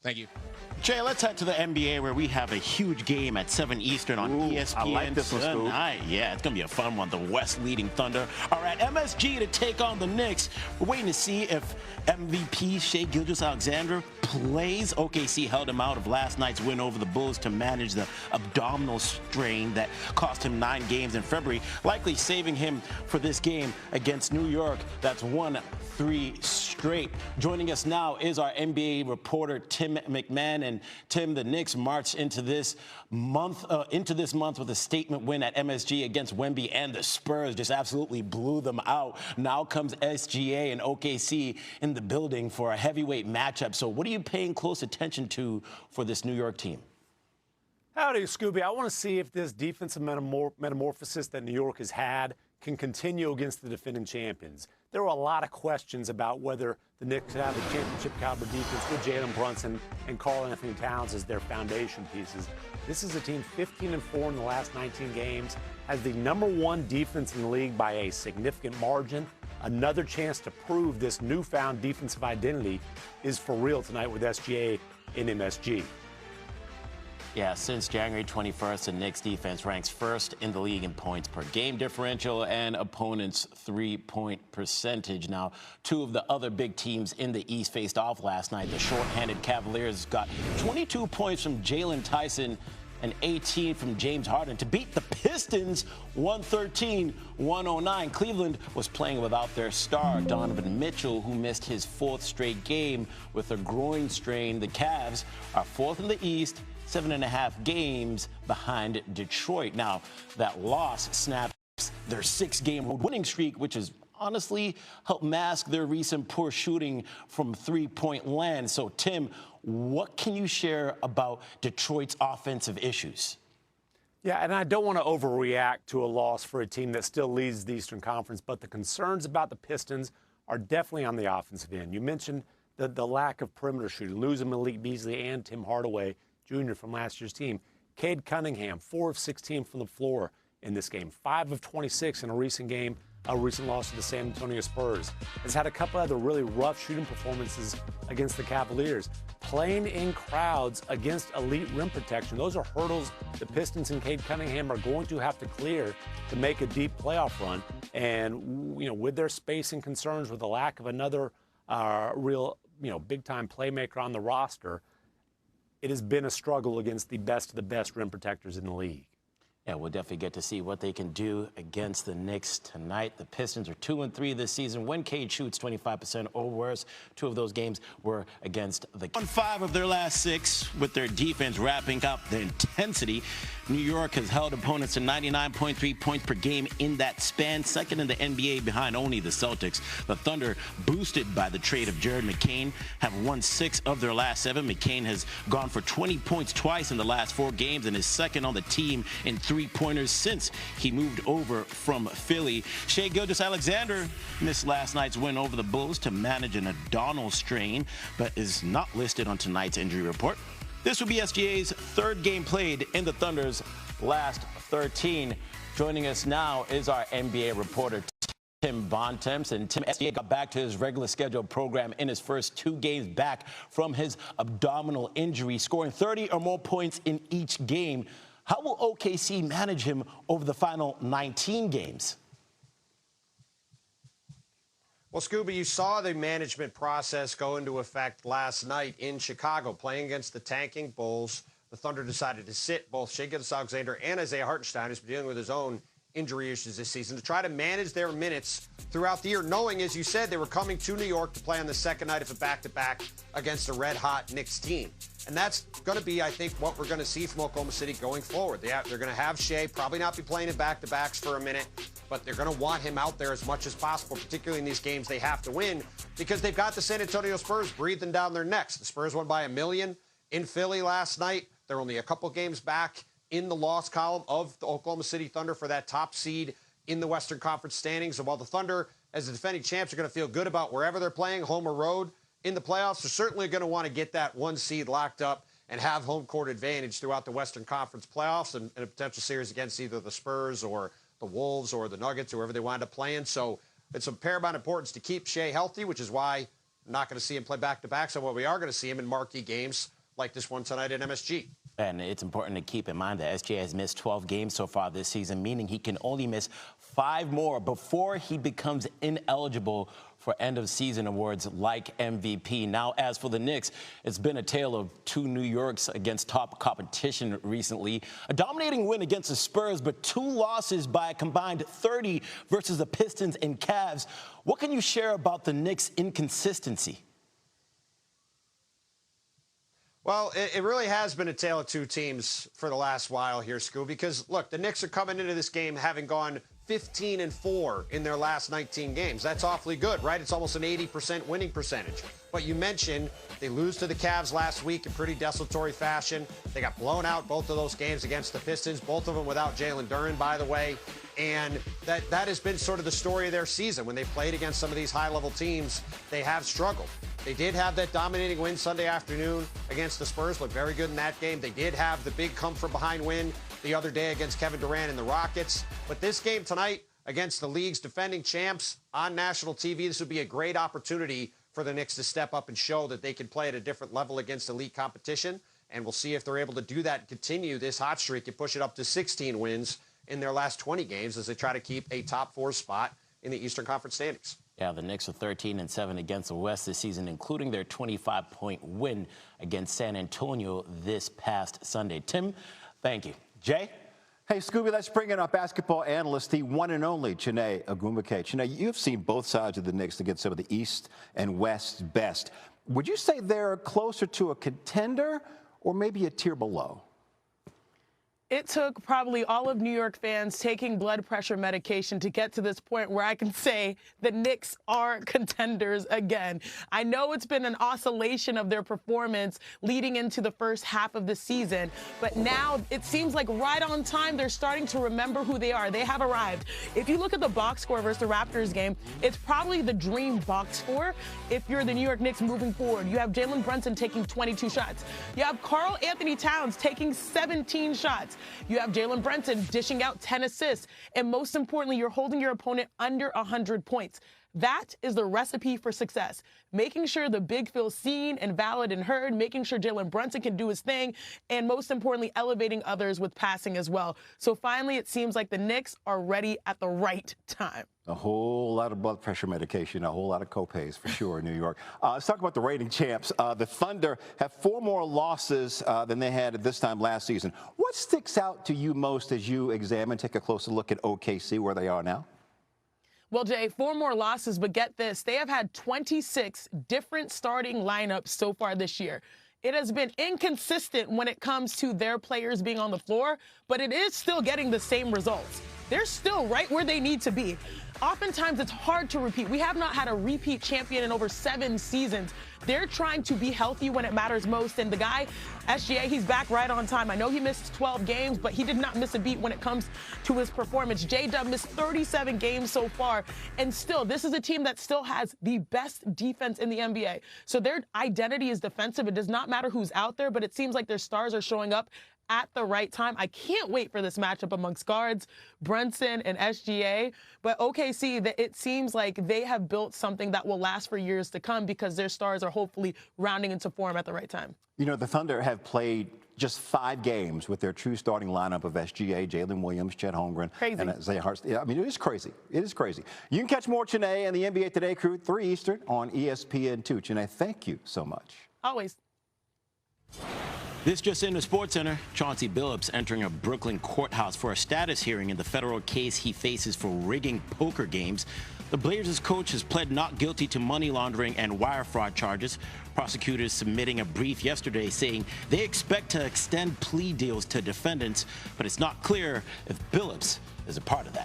Thank you. Jay, let's head to the NBA where we have a huge game at 7 Eastern on ESPN. I like this one, Scoop. Yeah, it's going to be a fun one. The West leading Thunder are at MSG to take on the Knicks. We're waiting to see if MVP Shai Gilgeous-Alexander plays. OKC held him out of last night's win over the Bulls to manage the abdominal strain that cost him 9 games in February, likely saving him for this game against New York. That's 1-3 straight. Joining us now is our NBA reporter, Tim McMahon. And Tim, the Knicks marched into this month with a statement win at MSG against Wemby, and the Spurs just absolutely blew them out. Now comes SGA and OKC in the building for a heavyweight matchup. So what are you paying close attention to for this New York team? Howdy, Scooby. I want to see if this defensive metamorphosis that New York has had can continue against the defending champions. There were a lot of questions about whether the Knicks have a championship caliber defense with Jalen Brunson and Karl Anthony Towns as their foundation pieces. This is a team 15-4 in the last 19 games, has the #1 defense in the league by a significant margin. Another chance to prove this newfound defensive identity is for real tonight with SGA in MSG. Yeah, since January 21st, the Knicks defense ranks first in the league in points per game differential and opponents' three-point percentage. Now, 2 of the other big teams in the East faced off last night. The short-handed Cavaliers got 22 points from Jalen Tyson and 18 from James Harden to beat the Pistons 113-109. Cleveland was playing without their star, Donovan Mitchell, who missed his 4th straight game with a groin strain. The Cavs are 4th in the East, 7.5 games behind Detroit. Now, that loss snaps their 6-game winning streak, which has honestly helped mask their recent poor shooting from three-point land. So, Tim, what can you share about Detroit's offensive issues? Yeah, and I don't want to overreact to a loss for a team that still leads the Eastern Conference, but the concerns about the Pistons are definitely on the offensive end. You mentioned the lack of perimeter shooting, losing Malik Beasley and Tim Hardaway Jr. from last year's team. Cade Cunningham, 4 of 16 from the floor in this game, 5 of 26 in a recent loss to the San Antonio Spurs. Has had a couple other really rough shooting performances against the Cavaliers. Playing in crowds against elite rim protection, those are hurdles the Pistons and Cade Cunningham are going to have to clear to make a deep playoff run. And, with their spacing concerns, with the lack of another real, big-time playmaker on the roster, it has been a struggle against the best of the best rim protectors in the league. Yeah, we'll definitely get to see what they can do against the Knicks tonight. The Pistons are 2-3 this season when Cade shoots 25% or worse. 2 of those games were against the 5 of their last 6, with their defense wrapping up the intensity. New York has held opponents to 99.3 points per game in that span, second in the NBA behind only the Celtics. The Thunder, boosted by the trade of Jared McCain, have won 6 of their last 7. McCain has gone for 20 points twice in the last 4 games and is second on the team in three-pointers since he moved over from Philly. Shai Gilgeous-Alexander missed last night's win over the Bulls to manage an abdominal strain, but is not listed on tonight's injury report. This will be SGA's 3rd game played in the Thunder's last 13. Joining us now is our NBA reporter, Tim Bontemps. And Tim, SGA got back to his regular scheduled program in his first 2 games back from his abdominal injury, scoring 30 or more points in each game. How will OKC manage him over the final 19 games? Well, Scooby, you saw the management process go into effect last night in Chicago, playing against the tanking Bulls. The Thunder decided to sit both Shai Gilgeous-Alexander and Isaiah Hartenstein, who's been dealing with his own injury issues this season, to try to manage their minutes throughout the year, knowing, as you said, they were coming to New York to play on the second night of a back-to-back against a red-hot Knicks team. And that's going to be, I think, what we're going to see from Oklahoma City going forward. They're going to have Shai probably not be playing in back-to-backs for a minute, but they're going to want him out there as much as possible, particularly in these games they have to win, because they've got the San Antonio Spurs breathing down their necks. The Spurs won by 1 million in Philly last night. They're only a couple games back in the loss column of the Oklahoma City Thunder for that top seed in the Western Conference standings. And while the Thunder, as the defending champs, are going to feel good about wherever they're playing, home or road, in the playoffs, they're certainly going to want to get that 1 seed locked up and have home court advantage throughout the Western Conference playoffs and a potential series against either the Spurs or the Wolves or the Nuggets or whoever they wind up playing. So it's of paramount importance to keep Shai healthy, which is why not going to see him play back-to-back. So what we are going to see him in marquee games like this one tonight at MSG. And it's important to keep in mind that SGA has missed 12 games so far this season, meaning he can only miss 5 more before he becomes ineligible for end-of-season awards like MVP. Now, as for the Knicks, it's been a tale of 2 New Yorks against top competition recently. A dominating win against the Spurs, but 2 losses by a combined 30 versus the Pistons and Cavs. What can you share about the Knicks' inconsistency? Well, it really has been a tale of 2 teams for the last while here, Scoo, because, look, the Knicks are coming into this game having gone 15-4 in their last 19 games. That's awfully good, right? It's almost an 80% winning percentage. But you mentioned they lose to the Cavs last week in pretty desultory fashion. They got blown out both of those games against the Pistons, both of them without Jalen Brunson, by the way. And that has been sort of the story of their season. When they played against some of these high-level teams, they have struggled. They did have that dominating win Sunday afternoon against the Spurs, looked very good in that game. They did have the big come-from-behind win the other day against Kevin Durant and the Rockets. But this game tonight against the league's defending champs on national TV, this would be a great opportunity for the Knicks to step up and show that they can play at a different level against elite competition. And we'll see if they're able to do that and continue this hot streak and push it up to 16 wins in their last 20 games as they try to keep a top 4 spot in the Eastern Conference standings. Yeah, the Knicks are 13-7 against the West this season, including their 25-point win against San Antonio this past Sunday. Tim, thank you. Jay? Hey, Scooby, let's bring in our basketball analyst, the one and only Chiney Ogwumike. Chiney, you've seen both sides of the Knicks against some of the East and West best. Would you say they're closer to a contender or maybe a tier below? It took probably all of New York fans taking blood pressure medication to get to this point where I can say the Knicks are contenders again. I know it's been an oscillation of their performance leading into the first half of the season, but now it seems like right on time they're starting to remember who they are. They have arrived. If you look at the box score versus the Raptors game, it's probably the dream box score if you're the New York Knicks moving forward. You have Jalen Brunson taking 22 shots. You have Karl Anthony Towns taking 17 shots. You have Jalen Brunson dishing out 10 assists. And most importantly, you're holding your opponent under 100 points. That is the recipe for success. Making sure the big feels seen and valid and heard, making sure Jalen Brunson can do his thing, and most importantly, elevating others with passing as well. So finally, it seems like the Knicks are ready at the right time. A whole lot of blood pressure medication, a whole lot of copays for sure in New York. Let's talk about the reigning champs. The Thunder have 4 more losses than they had at this time last season. What sticks out to you most as you take a closer look at OKC, where they are now? Well, Jay, 4 more losses, but get this. They have had 26 different starting lineups so far this year. It has been inconsistent when it comes to their players being on the floor, but it is still getting the same results. They're still right where they need to be. Oftentimes, it's hard to repeat. We have not had a repeat champion in over 7 seasons. They're trying to be healthy when it matters most. And the guy, SGA, he's back right on time. I know he missed 12 games, but he did not miss a beat when it comes to his performance. J-Dub missed 37 games so far. And still, this is a team that still has the best defense in the NBA. So their identity is defensive. It does not matter who's out there, but it seems like their stars are showing up at the right time. I can't wait for this matchup amongst guards, Brunson and SGA. But OKC, that it seems like they have built something that will last for years to come because their stars are hopefully rounding into form at the right time. You know, the Thunder have played just 5 games with their true starting lineup of SGA, Jalen Williams, Chet Holmgren, and Isaiah Hartenstein. Yeah, I mean, it is crazy. It is crazy. You can catch more Chiney and the NBA Today crew 3 Eastern on ESPN2. Chiney, thank you so much. Always. This just in the Sports Center. Chauncey Billups entering a Brooklyn courthouse for a status hearing in the federal case he faces for rigging poker games. The Blazers coach has pled not guilty to money laundering and wire fraud charges. Prosecutors submitting a brief yesterday saying they expect to extend plea deals to defendants, but it's not clear if Billups is a part of that.